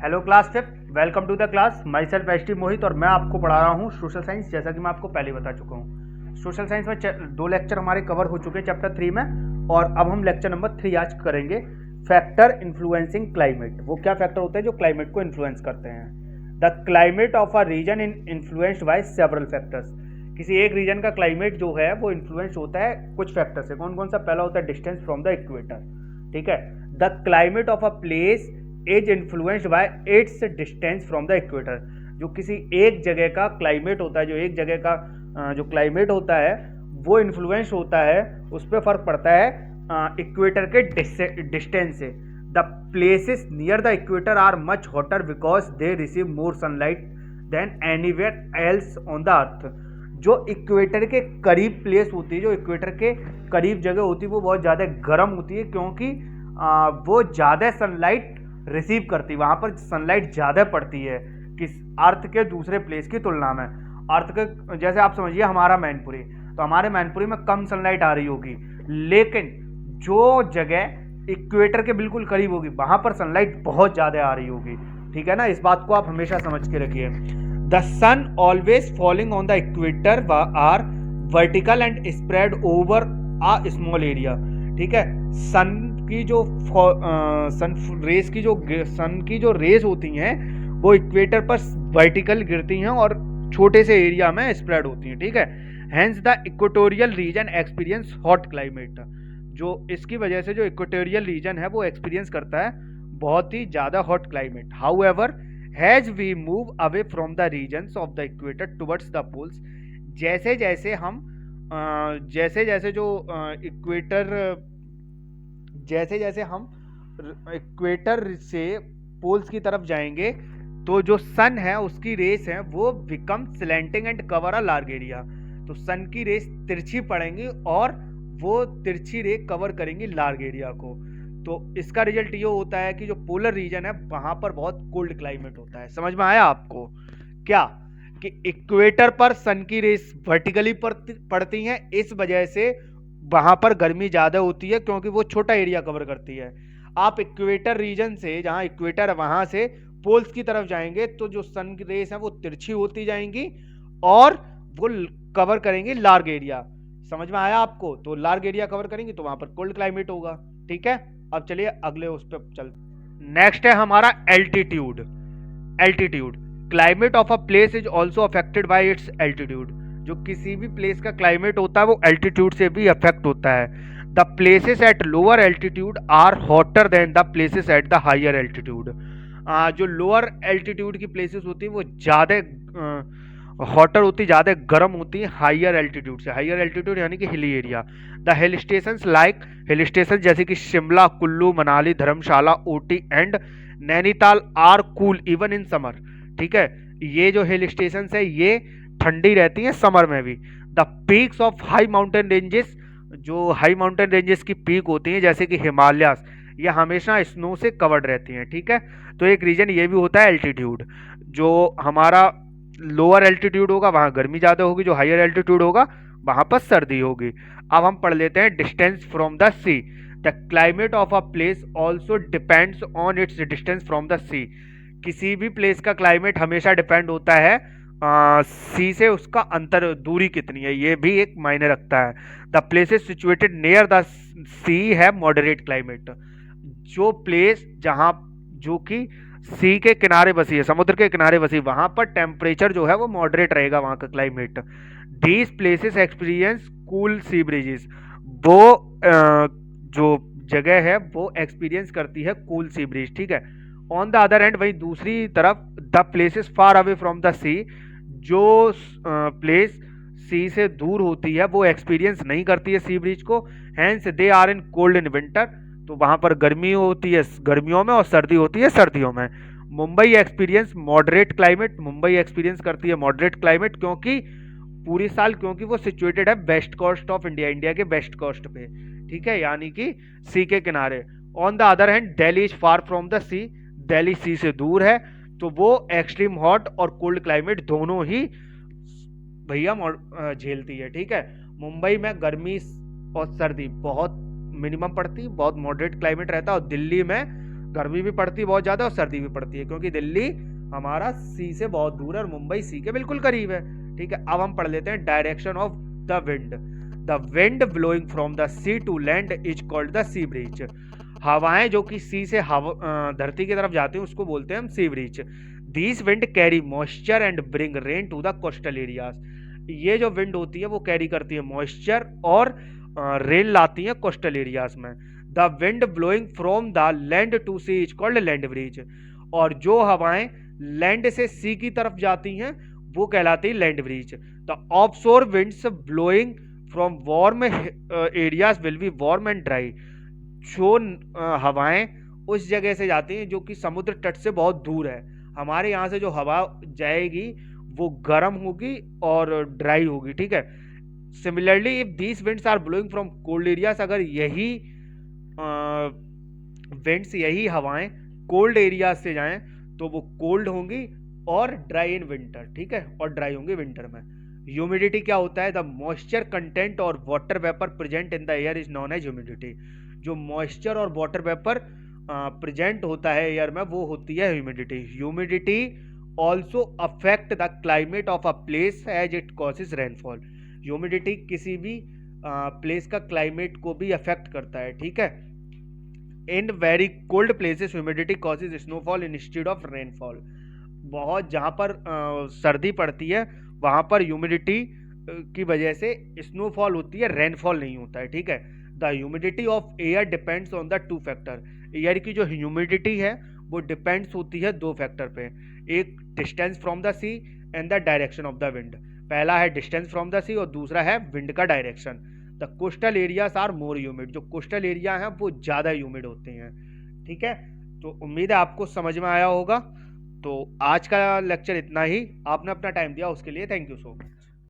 Hello class fifth, welcome to the class. Myself S T Mohit और मैं आपको पढ़ा रहा हूँ सोशल साइंस। जैसा कि मैं आपको पहले बता चुका हूँ, सोशल साइंस में 2 लेक्चर हमारे कवर हो चुके हैं चैप्टर 3 में, और अब हम लेक्चर नंबर 3 आज करेंगे, फैक्टर इन्फ्लुएंसिंग क्लाइमेट। वो क्या फैक्टर होते हैं जो क्लाइमेट को इन्फ्लुएंस करते हैं। The climate of a region influenced by several factors. किसी एक रीजन का क्लाइमेट जो है वो इन्फ्लुएंस होता है कुछ फैक्टर से। कौन कौन सा? पहला होता है डिस्टेंस फ्रॉम द इक्वेटर, ठीक है। The climate of a place is influenced by it's distance from the equator. जो किसी एक जगह का क्लाइमेट होता है, जो एक जगह का जो क्लाइमेट होता है वो इन्फ्लुएंस होता है, उस पर फर्क पड़ता है इक्वेटर के डिस्टेंस से। The places near the equator are much hotter because they receive more sunlight than anywhere else on the earth. जो इक्वेटर के करीब प्लेस होती है, जो इक्वेटर के करीब जगह होती है, वो बहुत ज़्यादा गर्म होती है, क्योंकि वो ज़्यादा सनलाइट रिसीव करती है, वहाँ पर सनलाइट ज़्यादा पड़ती है किस अर्थ के दूसरे प्लेस की तुलना में। अर्थ के जैसे आप समझिए हमारा मैनपुरी, तो हमारे मैनपुरी में कम सनलाइट आ रही होगी, लेकिन जो जगह इक्वेटर के बिल्कुल करीब होगी वहाँ पर सनलाइट बहुत ज़्यादा आ रही होगी, ठीक है ना। इस बात को आप हमेशा समझ के रखिए। The sun always falling on the equator are vertical and spread over a small area, ठीक है। सन की जो रेस होती हैं वो इक्वेटर पर वर्टिकल गिरती हैं और छोटे से एरिया में स्प्रेड होती हैं, ठीक है। Hence the equatorial region experience hot climate. जो इसकी वजह से जो इक्वेटोरियल रीजन है वो एक्सपीरियंस करता है बहुत ही ज़्यादा hot climate. However has we move away from the regions of the equator towards the poles. जैसे जैसे हम इक्वेटर से पोल्स की तरफ जाएंगे, तो जो सन है उसकी रेस है वो become slanting and cover a large area. तो सन की रेस तिरछी पड़ेंगी और वो तिरछी रे कवर करेंगी लार्ज एरिया को। तो इसका रिजल्ट ये होता है कि जो पोलर रीजन है वहां पर बहुत कोल्ड क्लाइमेट होता है। समझ में आया आपको क्या? कि इक्वेटर पर सन की रेस वर्टिकली पड़ती हैं, इस वजह से वहां पर गर्मी ज्यादा होती है, क्योंकि वो छोटा एरिया कवर करती है। आप इक्वेटर रीजन से, जहां इक्वेटर है वहां से पोल्स की तरफ जाएंगे तो जो सन की रेस है वो तिरछी होती जाएंगी और वो कवर करेंगे लार्ज एरिया। समझ में आया आपको? तो लार्ज एरिया कवर करेंगे तो वहां पर कोल्ड क्लाइमेट होगा, ठीक है। अब चलिए अगले उस पर चल। नेक्स्ट है हमारा altitude. Altitude climate of a place is also affected by it's altitude. जो किसी भी प्लेस का क्लाइमेट होता है वो एल्टीट्यूड से भी अफेक्ट होता है। The places at lower altitude are hotter than the places at the higher altitude. जो लोअर एल्टीट्यूड की प्लेसेस होती है वो ज़्यादा हॉटर होती, ज़्यादा गर्म होती है हायर एल्टीट्यूड से। हायर एल्टीट्यूड यानी कि hilly area. The hill station like hill station जैसे कि Shimla, Kullu, Manali, Dharamshala, Ooty and Nainital are cool even in summer, ठीक है। ये जो हिल स्टेशन है ये ठंडी रहती है समर में भी। The peaks of high mountain ranges, जो हाई माउंटेन रेंजेस की पीक होती हैं जैसे कि हिमालयास, ये हमेशा स्नो से कवर्ड रहती हैं, ठीक है। तो एक रीजन ये भी होता है एल्टीट्यूड। जो हमारा लोअर एल्टीट्यूड होगा वहाँ गर्मी ज़्यादा होगी, जो हायर एल्टीट्यूड होगा वहाँ पर सर्दी होगी। अब हम पढ़ लेते हैं distance from the sea. The climate of a place also depends on its distance from the sea. किसी भी प्लेस का क्लाइमेट हमेशा डिपेंड होता है सी से उसका अंतर, दूरी कितनी है, ये भी एक मायने रखता है। The places situated near the sea है मॉडरेट क्लाइमेट। जो प्लेस जहाँ जो कि सी के किनारे बसी है, समुद्र के किनारे बसी, वहां पर टेम्परेचर जो है वो मॉडरेट रहेगा वहां का climate. These places experience cool sea breezes. वो जो जगह है वो एक्सपीरियंस करती है कूल सी ब्रिज, ठीक है। ऑन द अदर हैंड, वहीं दूसरी तरफ the places far away from the sea, जो प्लेस सी से दूर होती है वो एक्सपीरियंस नहीं करती है सी ब्रिज को। Hence they are in cold in winter. तो वहां पर गर्मी होती है गर्मियों में और सर्दी होती है सर्दियों में। Mumbai experience moderate climate. Mumbai experience करती है मॉडरेट क्लाइमेट क्योंकि पूरी साल, क्योंकि वो सिचुएटेड है west coast of India, India के वेस्ट कोस्ट पे, ठीक है, यानी कि सी के किनारे। On the other hand Delhi is far from the sea. Delhi sea से दूर है, तो वो एक्सट्रीम हॉट और कोल्ड क्लाइमेट दोनों ही भैया झेलती है, ठीक है। मुंबई में गर्मी और सर्दी बहुत मिनिमम पड़ती, बहुत मॉडरेट क्लाइमेट रहता है, और दिल्ली में गर्मी भी पड़ती है बहुत ज़्यादा और सर्दी भी पड़ती है, क्योंकि दिल्ली हमारा सी से बहुत दूर है और मुंबई सी के बिल्कुल करीब है। ठीक है, अब हम पढ़ लेते हैं direction of the wind. The wind blowing from the sea to land is called the sea breeze. हवाएं जो कि सी से धरती की तरफ जाती हैं उसको बोलते हैं हम sea breeze. These wind carry moisture and bring rain to the coastal areas. ये जो विंड होती है वो कैरी करती है मॉइस्चर और रेन लाती है कोस्टल एरियाज में। The wind blowing from the land to sea is called land breeze. और जो हवाएं लैंड से सी की तरफ जाती हैं वो कहलाती है land breeze. The offshore winds blowing from warm areas will be warm and dry. जो हवाएं उस जगह से जाती हैं जो कि समुद्र तट से बहुत दूर है, हमारे यहाँ से जो हवा जाएगी वो गर्म होगी और ड्राई होगी। ठीक है, similarly if these winds are blowing from cold areas, अगर यही विंड्स यही हवाएं कोल्ड एरियाज से जाएं तो वो कोल्ड होंगी और ड्राई इन विंटर। ठीक है, और ड्राई होंगी विंटर में। ह्यूमिडिटी क्या होता है? द मॉइस्चर कंटेंट और water vapour present in the air is known as humidity. जो मॉइस्चर और वाटर वेपर प्रेजेंट होता है एयर में वो होती है humidity. Humidity also affect the climate of a place as it causes rainfall. Humidity किसी भी प्लेस का क्लाइमेट को भी अफेक्ट करता है। ठीक है, in very cold places humidity causes snowfall instead of rainfall. बहुत जहाँ पर सर्दी पड़ती है वहाँ पर ह्यूमिडिटी की वजह से स्नोफॉल होती है, रेनफॉल नहीं होता है। ठीक है, the humidity of air depends on the two factor. Air की जो ह्यूमिडिटी है वो डिपेंड्स होती है दो फैक्टर पे, एक distance from the sea and the direction of the wind. पहला है डिस्टेंस फ्रॉम द सी और दूसरा है विंड का direction. The coastal areas are more humid. जो कोस्टल एरिया हैं वो ज़्यादा ह्यूमिड होते हैं। ठीक है, तो उम्मीद है आपको समझ में आया होगा। तो आज का लेक्चर इतना ही। आपने अपना टाइम दिया उसके लिए थैंक यू सो मच।